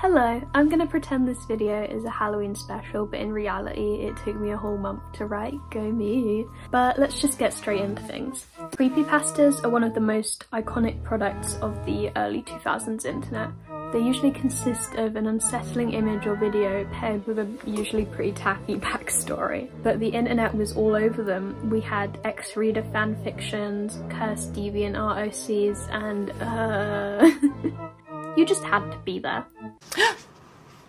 Hello, I'm gonna pretend this video is a Halloween special, but in reality it took me a whole month to write, go me. But let's just get straight into things. Creepypastas are one of the most iconic products of the early 2000s internet. They usually consist of an unsettling image or video paired with a usually pretty tacky backstory. But the internet was all over them. We had X-Reader fanfictions, cursed deviant ROCs, and you just had to be there.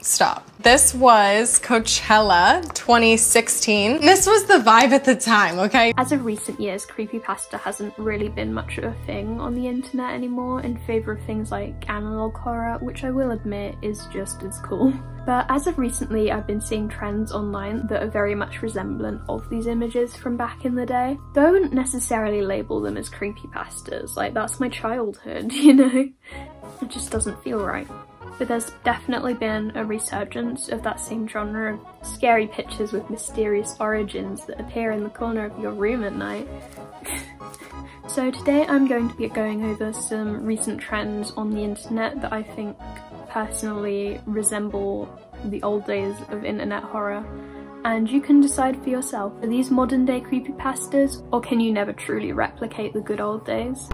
Stop. This was Coachella 2016. This was the vibe at the time, okay? As of recent years, creepypasta hasn't really been much of a thing on the internet anymore in favour of things like analog horror, which I will admit is just as cool. But as of recently, I've been seeing trends online that are very much resemblant of these images from back in the day. Though I wouldn't necessarily label them as creepypastas, like that's my childhood, you know? It just doesn't feel right. But there's definitely been a resurgence of that same genre of scary pictures with mysterious origins that appear in the corner of your room at night. So today I'm going to be going over some recent trends on the internet that I think personally resemble the old days of internet horror. And you can decide for yourself, are these modern day creepypastas, or can you never truly replicate the good old days?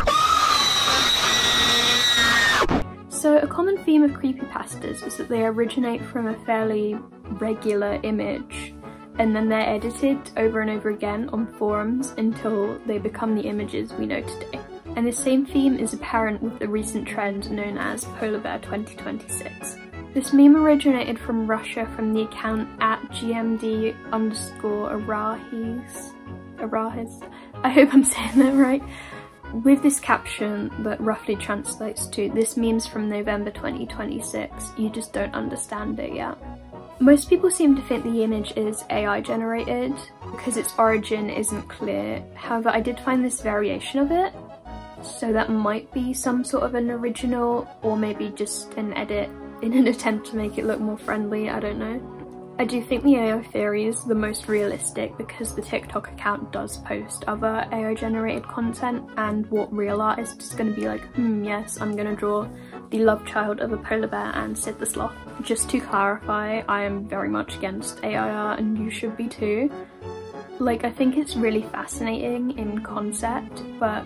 So a common theme of creepypastas is that they originate from a fairly regular image and then they're edited over and over again on forums until they become the images we know today. And the same theme is apparent with the recent trend known as Polar Bear 2026. This meme originated from Russia from the account @gmd_arahis. I hope I'm saying that right. With this caption that roughly translates to, "This meme's from November 2026, you just don't understand it yet." Most people seem to think the image is AI generated because its origin isn't clear. However, I did find this variation of it, so that might be some sort of an original or maybe just an edit in an attempt to make it look more friendly, I don't know. I do think the AI theory is the most realistic because the TikTok account does post other AI generated content, and what real artist is going to be like, yes, I'm going to draw the love child of a polar bear and Sid the Sloth. Just to clarify, I am very much against AI art and you should be too. Like, I think it's really fascinating in concept, but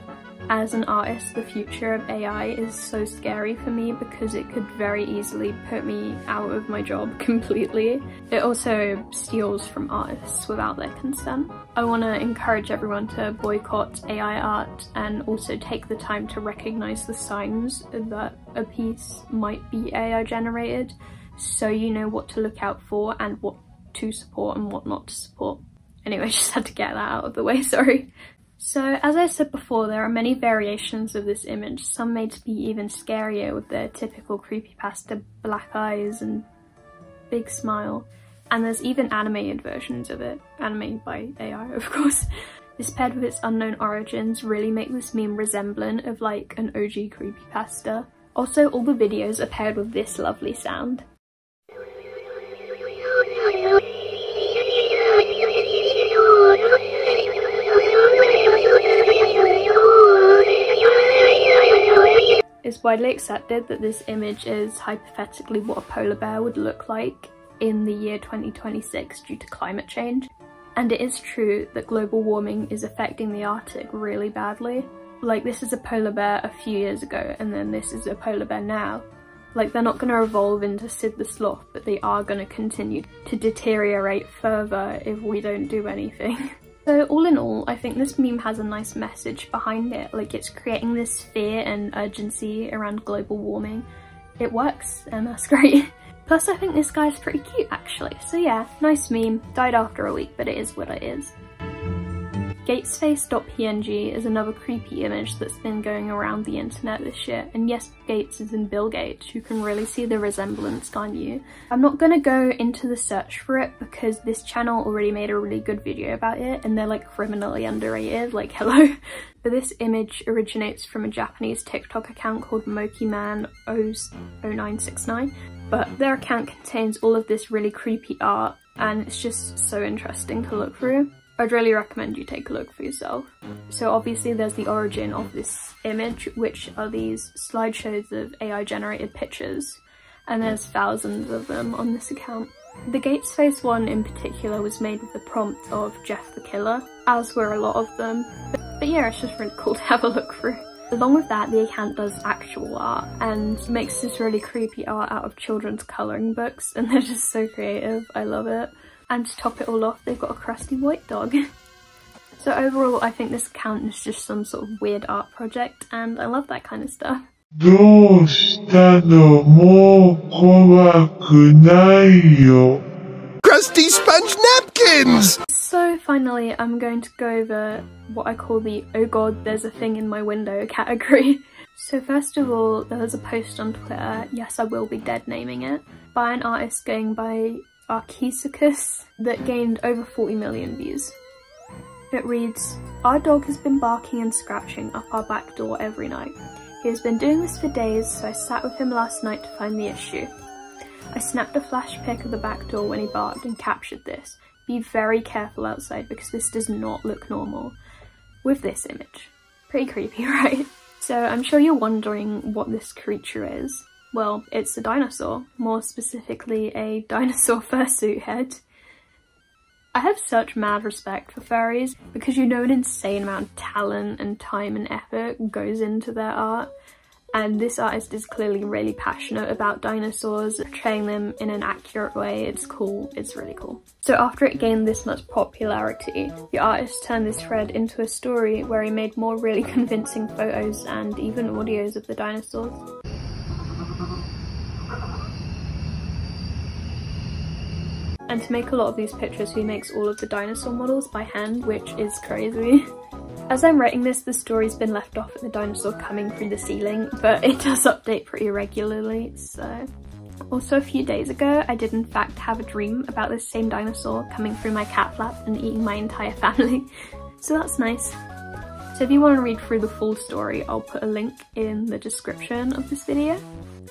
as an artist, the future of AI is so scary for me because it could very easily put me out of my job completely. It also steals from artists without their consent. I want to encourage everyone to boycott AI art and also take the time to recognise the signs that a piece might be AI generated, so you know what to look out for and what to support and what not to support. Anyway, just had to get that out of the way, sorry. So, as I said before, there are many variations of this image, some made to be even scarier with their typical creepypasta black eyes and big smile. And there's even animated versions of it, animated by AI of course. This paired with its unknown origins really make this meme resemblant of like an OG creepypasta. Also, all the videos are paired with this lovely sound. It's widely accepted that this image is hypothetically what a polar bear would look like in the year 2026 due to climate change. And it is true that global warming is affecting the Arctic really badly. Like, this is a polar bear a few years ago and then this is a polar bear now. Like, they're not going to evolve into Sid the Sloth, but they are going to continue to deteriorate further if we don't do anything. So all in all, I think this meme has a nice message behind it. Like, it's creating this fear and urgency around global warming. It works, and that's great. Plus, I think this guy's pretty cute actually. So yeah, nice meme. Died after a week, but it is what it is. Gatesface.png is another creepy image that's been going around the internet this year, and yes, Gates is in Bill Gates. You can really see the resemblance, can't you? I'm not gonna go into the search for it because this channel already made a really good video about it and they're like criminally underrated, like hello. But this image originates from a Japanese TikTok account called Mokiman0969, but their account contains all of this really creepy art and it's just so interesting to look through. I'd really recommend you take a look for yourself. So obviously there's the origin of this image, which are these slideshows of AI generated pictures. and there's thousands of them on this account. The Gatesface one in particular was made with the prompt of Jeff the Killer, as were a lot of them, but yeah, it's just really cool to have a look through. Along with that, the account does actual art and makes this really creepy art out of children's colouring books, and they're just so creative. I love it. And to top it all off, they've got a crusty white dog. So overall, I think this account is just some sort of weird art project, and I love that kind of stuff. どうしたのもう怖くないよ Crusty sponge napkins! So finally, I'm going to go over what I call the "oh god, there's a thing in my window" category. So first of all, there was a post on Twitter, yes I will be dead naming it, by an artist going by Archesicus that gained over 40 million views. It reads, "Our dog has been barking and scratching up our back door every night. He has been doing this for days, so I sat with him last night to find the issue. I snapped a flash pic of the back door when he barked and captured this. Be very careful outside because this does not look normal." With this image. Pretty creepy, right? So I'm sure you're wondering what this creature is. Well, it's a dinosaur, more specifically a dinosaur fursuit head. I have such mad respect for furries because you know an insane amount of talent and time and effort goes into their art, and this artist is clearly really passionate about dinosaurs, portraying them in an accurate way. It's cool, it's really cool. So after it gained this much popularity, the artist turned this thread into a story where he made more really convincing photos and even audios of the dinosaurs. And to make a lot of these pictures, he makes all of the dinosaur models by hand, which is crazy. As I'm writing this, the story's been left off at the dinosaur coming through the ceiling, but it does update pretty regularly, so... Also a few days ago, I did in fact have a dream about this same dinosaur coming through my cat flap and eating my entire family, so that's nice. So if you want to read through the full story, I'll put a link in the description of this video.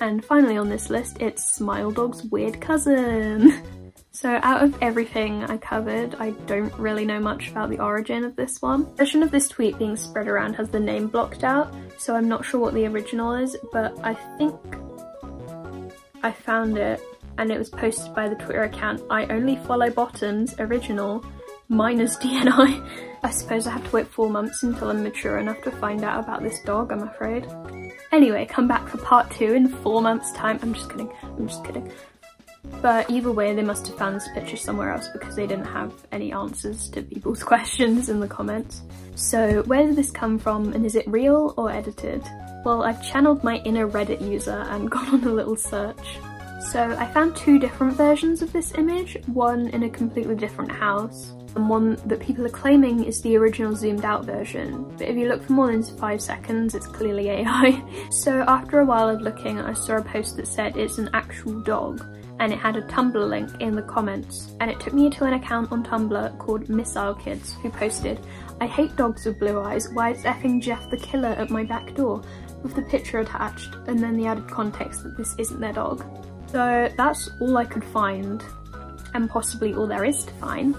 And finally on this list, it's Smile Dog's weird cousin. So out of everything I covered, I don't really know much about the origin of this one. The version of this tweet being spread around has the name blocked out, so I'm not sure what the original is, but I think I found it and it was posted by the Twitter account I Only Follow Bottoms original minus DNI. I suppose I have to wait 4 months until I'm mature enough to find out about this dog, I'm afraid. Anyway, come back for part 2 in 4 months time. I'm just kidding. But either way, they must have found this picture somewhere else because they didn't have any answers to people's questions in the comments. So where did this come from, and is it real or edited? Well, I've channeled my inner Reddit user and gone on a little search. So I found 2 different versions of this image, one in a completely different house, and one that people are claiming is the original zoomed out version. But if you look for more than 5 seconds, it's clearly AI. So after a while of looking, I saw a post that said it's an actual dog, and it had a Tumblr link in the comments, and it took me to an account on Tumblr called Missile Kids who posted, "I hate dogs with blue eyes, why is effing Jeff the Killer at my back door?" with the picture attached, and then the added context that this isn't their dog. So that's all I could find, and possibly all there is to find,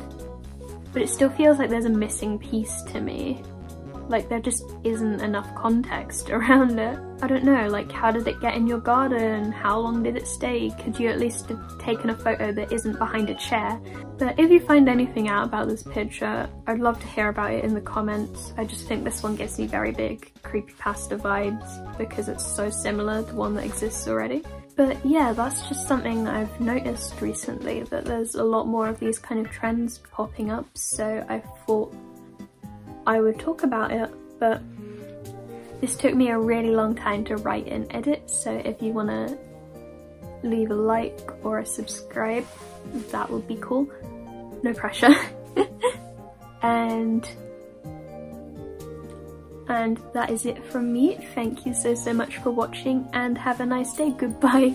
but it still feels like there's a missing piece to me. Like there just isn't enough context around it. I don't know, like how did it get in your garden? How long did it stay? Could you at least have taken a photo that isn't behind a chair? But if you find anything out about this picture, I'd love to hear about it in the comments. I just think this one gives me very big creepypasta vibes because it's so similar to one that exists already. But yeah, that's just something I've noticed recently, that there's a lot more of these kind of trends popping up, so I thought I would talk about it, but this took me a really long time to write and edit, so if you want to leave a like or a subscribe, that would be cool. No pressure. and that is it from me. Thank you so much for watching and have a nice day. Goodbye.